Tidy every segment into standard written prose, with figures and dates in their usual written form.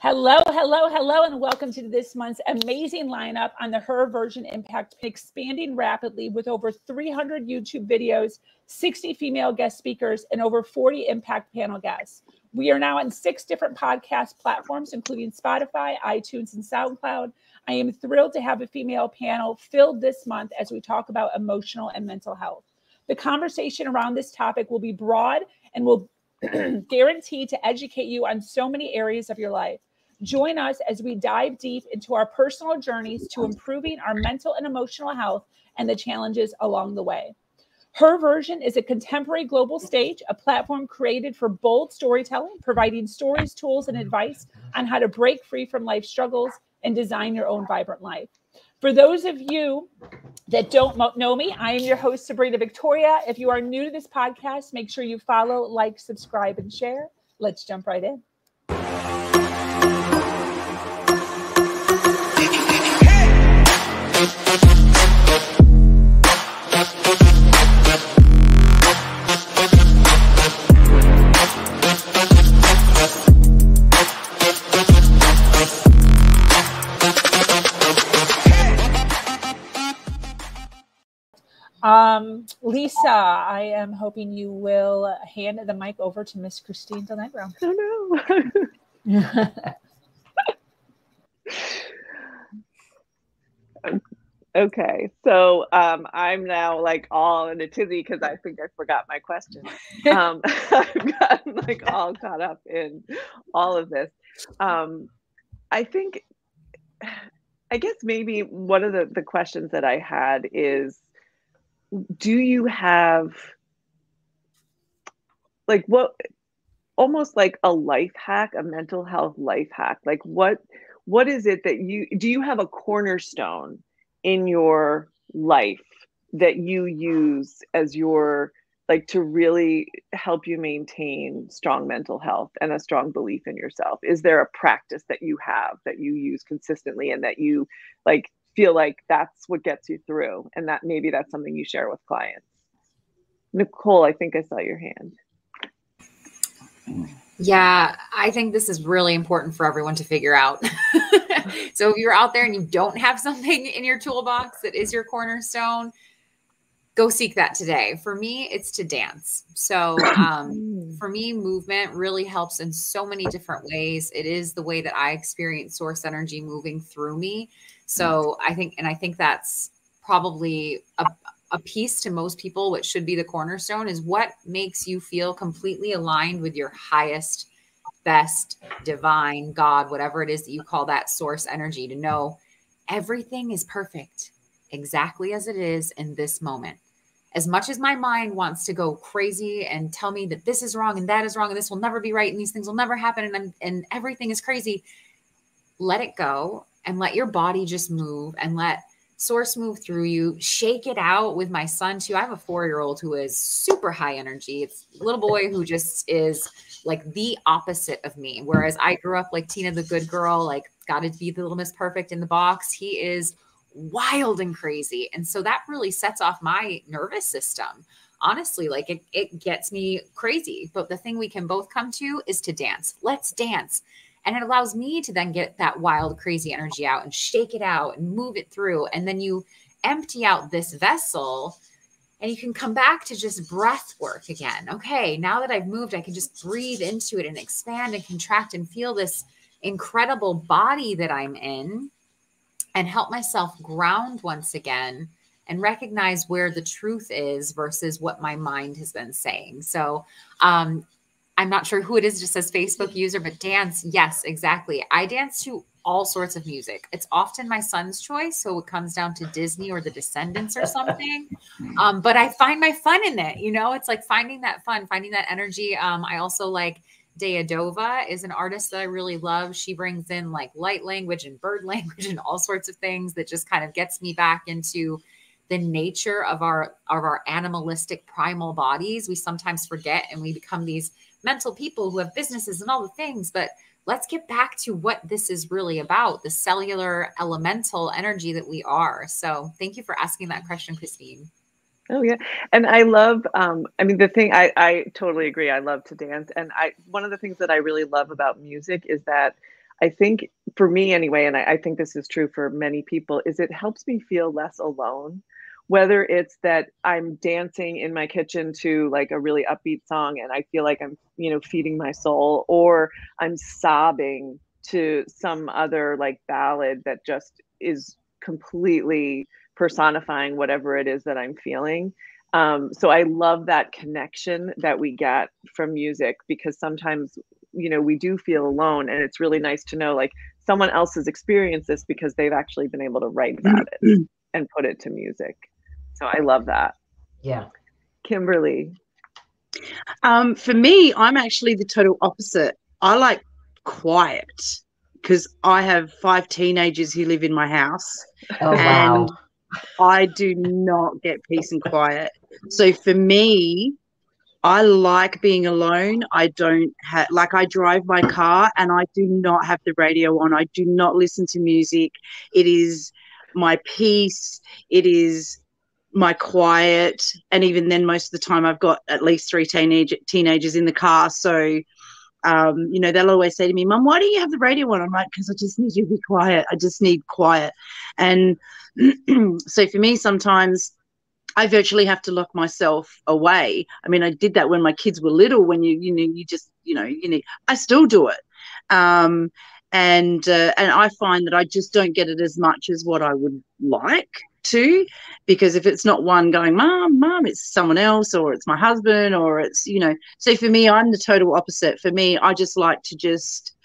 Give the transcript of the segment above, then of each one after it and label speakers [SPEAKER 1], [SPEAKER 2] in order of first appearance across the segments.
[SPEAKER 1] Hello, hello, hello, and welcome to this month's amazing lineup on the Her Version Impact, expanding rapidly with over 300 YouTube videos, 60 female guest speakers, and over 40 Impact panel guests. We are now on 6 different podcast platforms, including Spotify, iTunes, and SoundCloud. I am thrilled to have a female panel filled this month as we talk about emotional and mental health. The conversation around this topic will be broad and will guarantee to educate you on so many areas of your life. Join us as we dive deep into our personal journeys to improving our mental and emotional health and the challenges along the way. Her Version is a contemporary global stage, a platform created for bold storytelling, providing stories, tools, and advice on how to break free from life struggles and design your own vibrant life. For those of you that don't know me, I am your host, Sabrina Victoria. If you are new to this podcast, make sure you follow, like, subscribe, and share. Let's jump right in. Lisa, I am hoping you will hand the mic over to Miss Christine Cardoza.
[SPEAKER 2] Oh no. Okay, so I'm now like all in a tizzy because I think I forgot my question. I've gotten like all caught up in all of this. I think, I guess maybe one of the questions that I had is, do you have like almost like a life hack, a mental health life hack? Like what is it that do you have a cornerstone in your life that you use as your, like, to really help you maintain strong mental health and a strong belief in yourself? Is there a practice that you have that you use consistently and that you like feel like that's what gets you through, and that maybe that's something you share with clients? Nicole, I think I saw your hand.
[SPEAKER 3] Yeah, I think this is really important for everyone to figure out. So if you're out there and you don't have something in your toolbox that is your cornerstone, go seek that today. For me, it's to dance. So for me, movement really helps in so many different ways. It is the way that I experience source energy moving through me. So I think that's probably a piece to most people, which should be the cornerstone, is what makes you feel completely aligned with your highest, best, divine, God, whatever it is that you call that source energy, to know everything is perfect exactly as it is in this moment. As much as my mind wants to go crazy and tell me that this is wrong and that is wrong and this will never be right and these things will never happen and everything is crazy, let it go and let your body just move and let source move through you. Shake it out. With my son too, I have a 4-year-old who is super high energy. It's a little boy who just is like the opposite of me. Whereas I grew up like Tina, the good girl, like got to be the little Miss Perfect in the box. He is wild and crazy. And so that really sets off my nervous system. Honestly, like it gets me crazy. But the thing we can both come to is to dance. Let's dance. And it allows me to then get that wild, crazy energy out and shake it out and move it through. And then you empty out this vessel and you can come back to just breath work again. Okay, now that I've moved, I can just breathe into it and expand and contract and feel this incredible body that I'm in and help myself ground once again and recognize where the truth is versus what my mind has been saying. So, I'm not sure who it is, just says Facebook user, but dance. Yes, exactly. I dance to all sorts of music. It's often my son's choice. So it comes down to Disney or the Descendants or something. But I find my fun in it. You know, it's like finding that fun, finding that energy. I also like Deadova is an artist that I really love. She brings in like light language and bird language and all sorts of things that just kind of gets me back into the nature of our animalistic primal bodies. We sometimes forget and we become these mental people who have businesses and all the things, but let's get back to what this is really about, the cellular elemental energy that we are. So thank you for asking that question, Christine.
[SPEAKER 2] Oh yeah. And I love, I mean, the thing, I totally agree. I love to dance. And one of the things that I really love about music is that I think for me anyway, and I think this is true for many people, is it helps me feel less alone. Whether it's that I'm dancing in my kitchen to like a really upbeat song and I feel like I'm, you know, feeding my soul, or I'm sobbing to some other like ballad that just is completely personifying whatever it is that I'm feeling. So I love that connection that we get from music, because sometimes, you know, we do feel alone, and it's really nice to know like someone else has experienced this because they've actually been able to write about it and put it to music. So I love that.
[SPEAKER 4] Yeah.
[SPEAKER 2] Kimberly.
[SPEAKER 5] For me, I'm actually the total opposite. I like quiet because I have 5 teenagers who live in my house.
[SPEAKER 4] Oh,
[SPEAKER 5] and
[SPEAKER 4] wow.
[SPEAKER 5] I do not get peace and quiet. So for me, I like being alone. I don't have, like, I drive my car and I do not have the radio on. I do not listen to music. It is my peace. It is my quiet. And even then, most of the time I've got at least 3 teenagers in the car. So, you know, they'll always say to me, Mum, why do you have the radio on? I'm like, because I just need you to be quiet. I just need quiet. And so for me, sometimes I virtually have to lock myself away. I mean, I did that when my kids were little, when I still do it. And I find that I just don't get it as much as what I would like to, because if it's not one going, Mom, it's someone else, or it's my husband, or it's, you know, so for me, I'm the total opposite. For me, I just like to just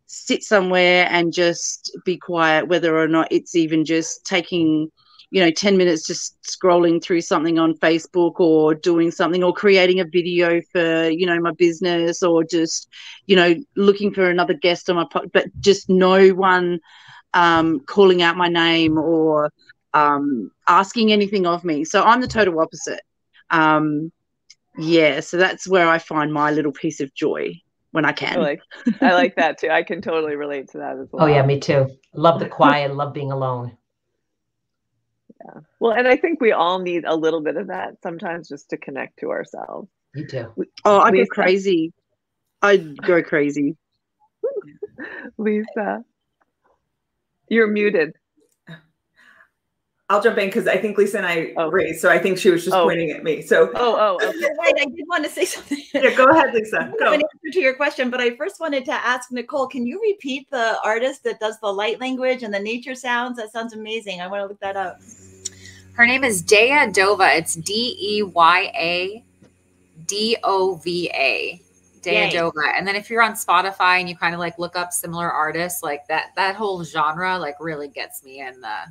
[SPEAKER 5] sit somewhere and just be quiet, whether or not it's even just taking, you know, 10 minutes just scrolling through something on Facebook, or doing something, or creating a video for, you know, my business, or just, you know, looking for another guest on my podcast, but just no one calling out my name or asking anything of me. So I'm the total opposite. Yeah, so that's where I find my little piece of joy when I can.
[SPEAKER 2] I like that too. I can totally relate to that as well.
[SPEAKER 4] Oh yeah, me too. Love the quiet, love being alone.
[SPEAKER 2] Yeah. Well, and I think we all need a little bit of that sometimes, just to connect to ourselves.
[SPEAKER 4] You too.
[SPEAKER 5] Oh, I go crazy. I'd go crazy.
[SPEAKER 2] Lisa, you're muted.
[SPEAKER 6] I'll jump in because I think Lisa and I raised, so I think she was just pointing at me. So,
[SPEAKER 7] okay. Right, I did want to say something.
[SPEAKER 6] Yeah, go ahead, Lisa.
[SPEAKER 7] I have an answer to your question, but I first wanted to ask Nicole, can you repeat the artist that does the light language and the nature sounds? That sounds amazing. I want to look that up.
[SPEAKER 3] Her name is Deya Dova. It's DeyaDova. Deya Dova. And then if you're on Spotify and you kind of like look up similar artists, like that whole genre like really gets me in the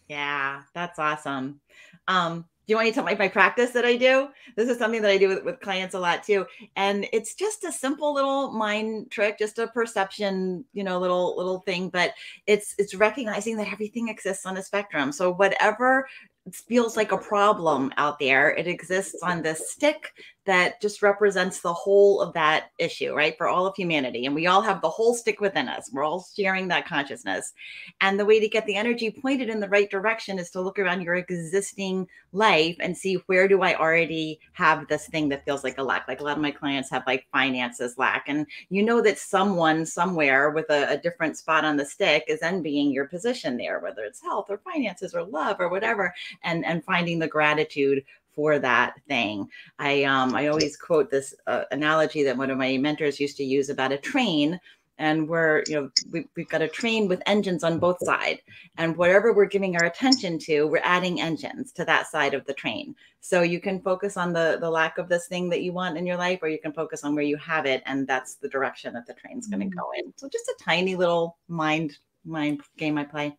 [SPEAKER 7] Yeah, that's awesome. Do you want me to tell my practice that I do? This is something that I do with clients a lot too. And it's just a simple little mind trick, just a perception, you know, little thing, but it's recognizing that everything exists on a spectrum. So whatever feels like a problem out there, it exists on this stick that just represents the whole of that issue, right? For all of humanity. And we all have the whole stick within us. We're all sharing that consciousness. And the way to get the energy pointed in the right direction is to look around your existing life and see, where do I already have this thing that feels like a lack? Like a lot of my clients have like finances lack. And you know that someone somewhere with a different spot on the stick is envying your position there, whether it's health or finances or love or whatever, and finding the gratitude for that thing. I always quote this analogy that one of my mentors used to use about a train. And we've got a train with engines on both sides, and whatever we're giving our attention to, we're adding engines to that side of the train. So you can focus on the lack of this thing that you want in your life, or you can focus on where you have it, and that's the direction that the train's going to go in. So just a tiny little mind game I play.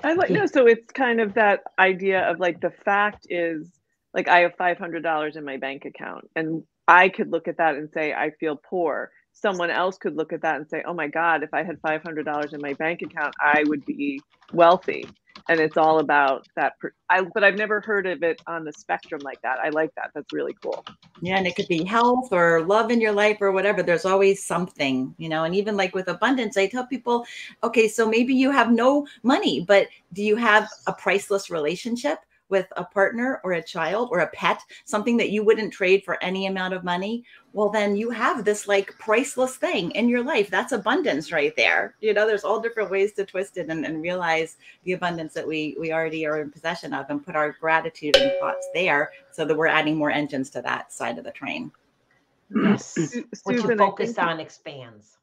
[SPEAKER 2] I like, no, so it's kind of that idea of like, the fact is, like, I have $500 in my bank account, and I could look at that and say, I feel poor. Someone else could look at that and say, oh my God, if I had $500 in my bank account, I would be wealthy. And it's all about that. But I've never heard of it on the spectrum like that. I like that. That's really cool.
[SPEAKER 7] Yeah. And it could be health or love in your life or whatever. There's always something, you know, and even like with abundance, I tell people, okay, so maybe you have no money, but do you have a priceless relationship? with a partner or a child or a pet, something that you wouldn't trade for any amount of money, well, then you have this like priceless thing in your life. That's abundance right there. You know, there's all different ways to twist it and realize the abundance that we already are in possession of, and put our gratitude and thoughts there so that we're adding more engines to that side of the train.
[SPEAKER 4] Yes. What you
[SPEAKER 2] Susan,
[SPEAKER 4] focus on expands.